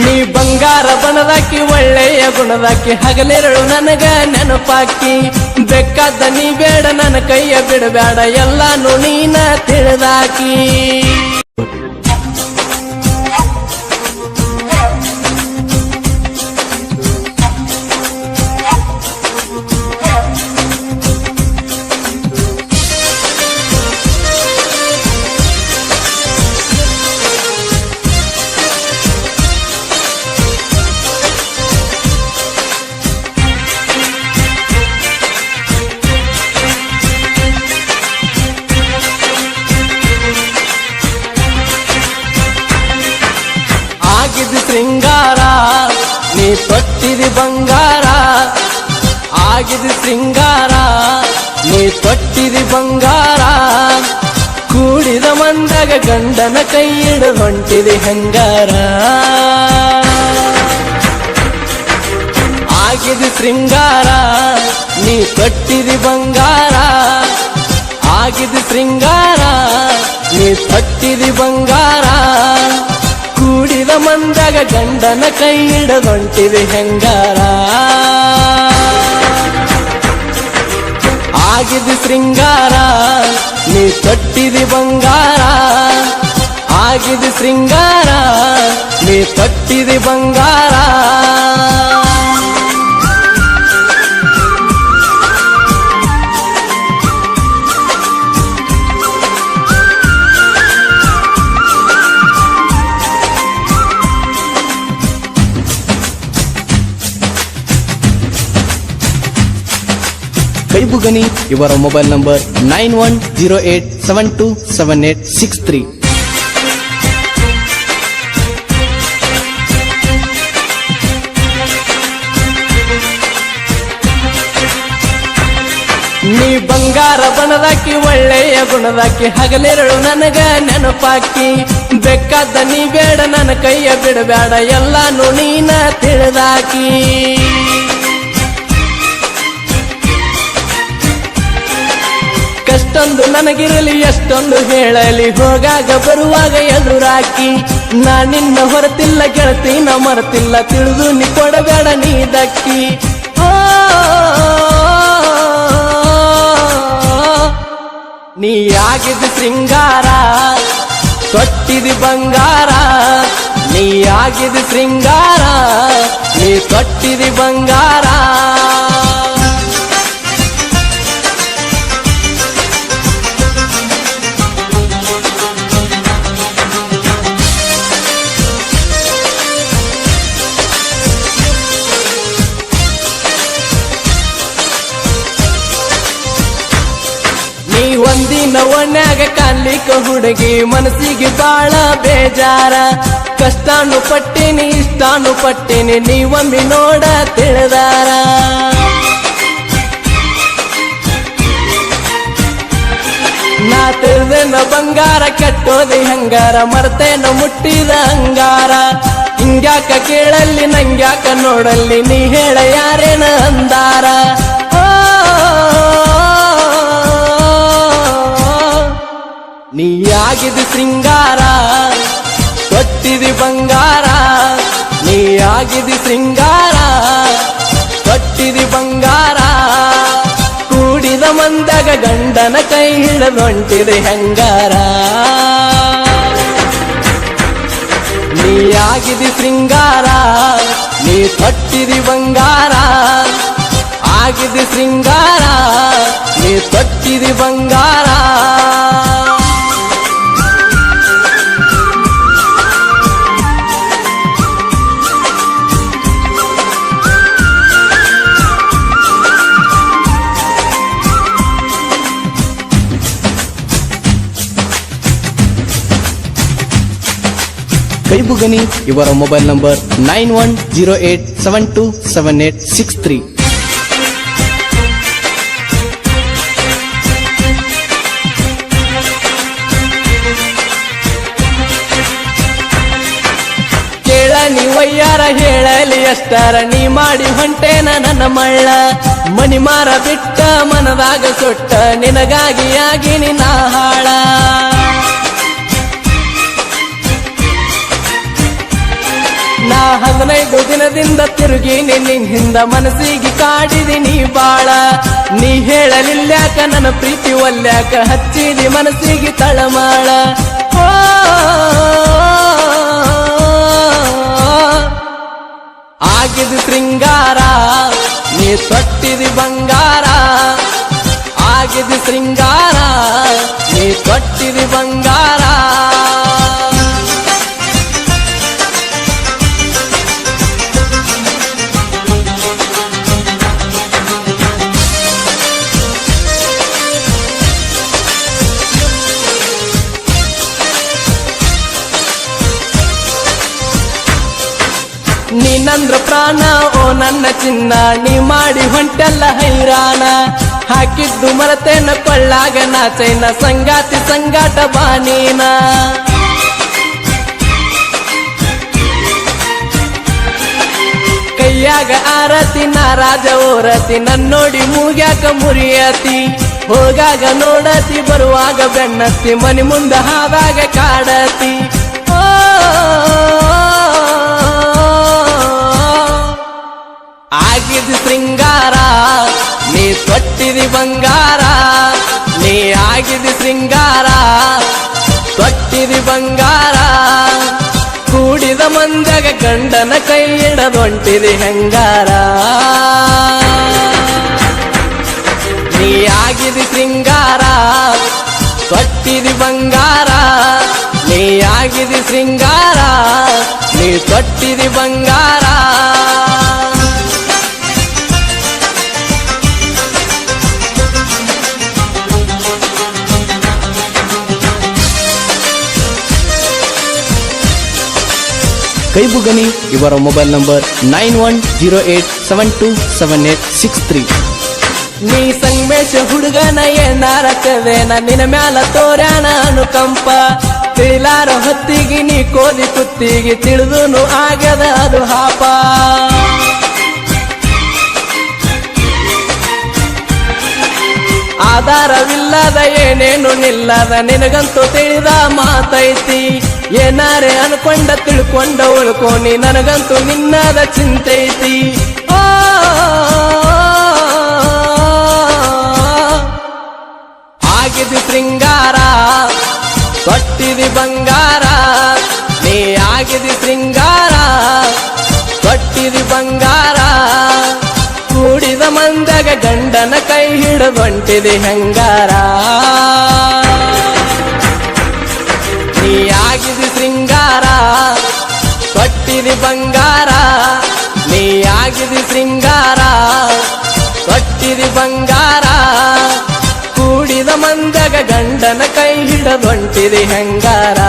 ನೀ ಬಂಗಾರ ಬಣದಾಕಿ ಒಳ್ಳೆಯ ಗುಣದಾಕಿ ಹಗಲಿರಳು ನನಗ ನೆನಪಾಕಿ ಬೇಕಾದ ನೀ ಬೇಡ ನನ್ನ ಕೈಯ ಬಿಡಬೇಡ ಎಲ್ಲಾನು ನೀನ ತಿಳಿದಾಕಿ ಶೃಂಗಾರ ನೀ ತೊಟ್ಟಿದಿ ಬಂಗಾರ ಆಗಿದೆ ಶೃಂಗಾರ ನೀ ತೊಟ್ಟಿದಿ ಬಂಗಾರ ಕೂಡಿದ ಮಂದಾಗ ಗಂಡನ ಕೈ ಹಿಡಿದು ಹೊಂಟಿದಿ ಹೆಂಗಾರ ಆಗಿದೆ ಶೃಂಗಾರ ನೀ ತೊಟ್ಟಿದಿ ಬಂಗಾರ ಆಗಿದೆ ಶೃಂಗಾರ ನೀ ತೊಟ್ಟಿದಿ ಬಂಗಾರ ಕೂಡಿದ ಮಂದಾಗ ಗಂಡನ ಕೈ ಹಿಡದೊಂಟಿದೆ ಹೆಂಗಾರ ಆಗಿದೆ ಶೃಂಗಾರ ನೀ ತೊಟ್ಟಿದಿ ಬಂಗಾರ ಆಗಿದೆ ಶೃಂಗಾರ ನೀ ತೊಟ್ಟಿದಿ ಬಂಗಾರ ಕೈಬುಗನಿ ಇವರ ಮೊಬೈಲ್ ನಂಬರ್ 9108727863 ನೀ ಬಂಗಾರ ಬಣದಾಕಿ ಒಳ್ಳೆಯ ಗುಣದಾಕಿ ಹಗಲಿರಳು ನನಗ ನೆನಪಾಕಿ ಬೇಕಾದ ನೀ ಬೇಡ ನನ್ನ ಕೈಯ ಬಿಡಬೇಡ ಎಲ್ಲಾನು ನೀನ ತಿಳಿದಾಕಿ ಕಷ್ಟೊಂದು ನನಗಿರಲಿ ಎಷ್ಟೊಂದು ಹೇಳಲಿ ಹೋಗಾಗ ಬರುವಾಗ ಎದುರಾಕಿ ನಾ ನಿನ್ನ ಹೊರತಿಲ್ಲ ಗೆಳತಿ ನಾ ಮರೆತಿಲ್ಲ ತಿಳಿದು ನೀ ಕೊಡಬೇಡ ನೀ ದಕ್ಕಿ ನೀ ಆಗಿದ್ದು ಶೃಂಗಾರ ತೊಟ್ಟಿದಿ ಬಂಗಾರ ನೀ ಆಗಿದ್ದು ಶೃಂಗಾರ ನೀ ತೊಟ್ಟಿದಿ ಬಂಗಾರ ಒಂದಿನ ಒಣ್ಯಾಗ ಕಾಣ್ಲಿಕ್ಕ ಹುಡುಗಿ ಮನಸ್ಸಿಗೆ ಬಾಳ ಬೇಜಾರ ಕಷ್ಟಾನು ಪಟ್ಟಿನಿ ಇಷ್ಟಾನು ಪಟ್ಟಿನಿ ನೀವೊಮ್ಮೆ ನೋಡ ತಿಳಿದಾರ ನಾ ತಿಳಿದೇನ ಬಂಗಾರ ಕೆಟ್ಟೋದಿ ಹಂಗಾರ ಮರ್ತೇನ ಮುಟ್ಟಿದ ಅಂಗಾರ ಹಿಂಗ್ಯಾಕ ಕೇಳಲ್ಲಿ ನಂಗ್ಯಾಕ ನೋಡಲ್ಲಿ ನೀ ಹೇಳ ಯಾರೇನ ಅಂದಾರ ನೀ ಆಗಿದ್ದು ಶೃಂಗಾರ ತೊಟ್ಟಿದಿ ಬಂಗಾರ ನೀ ಆಗಿದ್ದು ಶೃಂಗಾರ ತೊಟ್ಟಿದಿ ಬಂಗಾರ ಕೂಡಿದ ಮಂದಾಗ ಗಂಡನ ಕೈ ಹಿಡದೊಂಟಿದೆ ಹೆಂಗಾರ ನೀ ಆಗಿದ್ದು ಶೃಂಗಾರ ನೀ ತೊಟ್ಟಿದಿ ಬಂಗಾರ ಆಗಿದ್ದು ಶೃಂಗಾರ ನೀ ತೊಟ್ಟಿದಿ ಬಂಗಾರ ಕೈಬುಗನಿ ಇವರ ಮೊಬೈಲ್ ನಂಬರ್ 9108727863 ಕೇಳ ನೀವಯ್ಯಾರ ಹೇಳಲಿ ಎಷ್ಟಾರ ನೀ ಮಾಡಿ ಹೊಂಟೇನ ನನ್ನ ಮಳ್ಳ ಮನಿ ಮಾರ ಬಿಟ್ಟ ಮನದಾಗ ಸೊಟ್ಟ ನಿನಗಾಗಿ ಆಗಿ ನಿನ್ನ ಹಾಳ ನಾ 15 ದಿನದಿಂದ ತಿರುಗಿ ನಿನ್ನ ಹಿಂದ ಮನಸ್ಸಿಗೆ ಕಾಡಿದಿನಿ ಬಾಳ ನೀ ಹೇಳಲಿಲ್ಯಾಕ ನನ್ನ ಪ್ರೀತಿ ಒಲ್ಯಾಕ ಹಚ್ಚಿದಿ ಮನಸ್ಸಿಗೆ ತಳಮಾಳ ಓ ಆಗಿದು ಶೃಂಗಾರ ನೀ ತೊಟ್ಟಿದಿ ಬಂಗಾರ ಆಗಿದು ಶೃಂಗಾರ ನೀ ತೊಟ್ಟಿದಿ ಬಂಗಾರ ನೀನಂದ್ರ ಪ್ರಾಣ ಓ ನನ್ನ ಚಿನ್ನ ನೀ ಮಾಡಿ ಹೊಂಟೆಲ್ಲ ಹೈರಾಣ ಹಾಕಿದ್ದು ಮರತೇನ ಕೊಳ್ಳಾಗ ನಾ ಚೈನ ಸಂಗಾತಿ ಸಂಗಾಟ ಬಾನೀನ ಕೈಯಾಗ ಆರತಿ ನಾ ರಾಜ ಓರತಿ ನನ್ನೋಡಿ ಮೂಗ್ಯಾಕ ಮುರಿಯತಿ ಹೋಗಾಗ ನೋಡತಿ ಬರುವಾಗ ಬೆನ್ನತ್ತಿ ಮನಿ ಮುಂದ ಹಾದಾಗ ಕಾಡತಿ ಆಗಿದು ಶೃಂಗಾರ ನೀ ತೊಟ್ಟಿದಿ ಬಂಗಾರ ನೀ ಆಗಿದಿ ಶೃಂಗಾರ ತೊಟ್ಟಿದಿ ಬಂಗಾರ ಕೂಡಿದ ಮಂದಾಗ ಗಂಡನ ಕೈ ಹಿಡದೊಂಟಿದಿ ಹೆಂಗಾರ ನೀ ಆಗಿದಿ ಶೃಂಗಾರ ತೊಟ್ಟಿದಿ ಬಂಗಾರ ನೀ ಆಗಿದಿ ಶೃಂಗಾರ ನೀ ತೊಟ್ಟಿದಿ ಬಂಗಾರ ಕೈಬುಗನಿ ಇವರ ಮೊಬೈಲ್ ನಂಬರ್ 9108727863 ನೀ ಸಂಗಮೇಶ ಹುಡುಗನ ಏನಾರ ಕವೇನ ನಿನ್ನ ಮ್ಯಾಲ ತೋರ್ಯಾನ ಅನುಕಂಪ ತಿಳಿಲಾರ ಹೊತ್ತಿಗೆ ನೀ ಕೋದಿ ಕುತ್ತಿಗೆ ತಿಳಿದುನು ಆಗ್ಯದ ಅದು ಹಾಪ ಆಧಾರವಿಲ್ಲದ ಏನೇನು ನಿಲ್ಲದ ನಿನಗಂತೂ ತಿಳಿದ ಮಾತೈತಿ ಏನಾರೆ ಅನ್ಕೊಂಡ ತಿಳ್ಕೊಂಡ ಉಳ್ಕೋನಿ ನನಗಂತೂ ನಿನ್ನದ ಚಿಂತೈತಿ ಆಗಿದಿ ಶೃಂಗಾರ ತೊಟ್ಟಿದಿ ಬಂಗಾರ ನೀ ಆಗಿದಿ ಶೃಂಗಾರ ತೊಟ್ಟಿದಿ ಬಂಗಾರ ಕೂಡಿದ ಮಂದಾಗ ಗಂಡನ ಕೈ ಹಿಡದೊಂಟಿದಿ ಹೆಂಗಾರ ನೀ ಆಗಿದಿ ಶೃಂಗಾರ ತೊಟ್ಟಿದಿ ಬಂಗಾರ ನೀ ಆಗಿದಿ ಶೃಂಗಾರ ತೊಟ್ಟಿದಿ ಬಂಗಾರ ಕೂಡಿದ ಮಂದಾಗ ಗಂಡನ ಕೈ ಹಿಡದೊಂಟಿದಿ ಹೆಂಗಾರ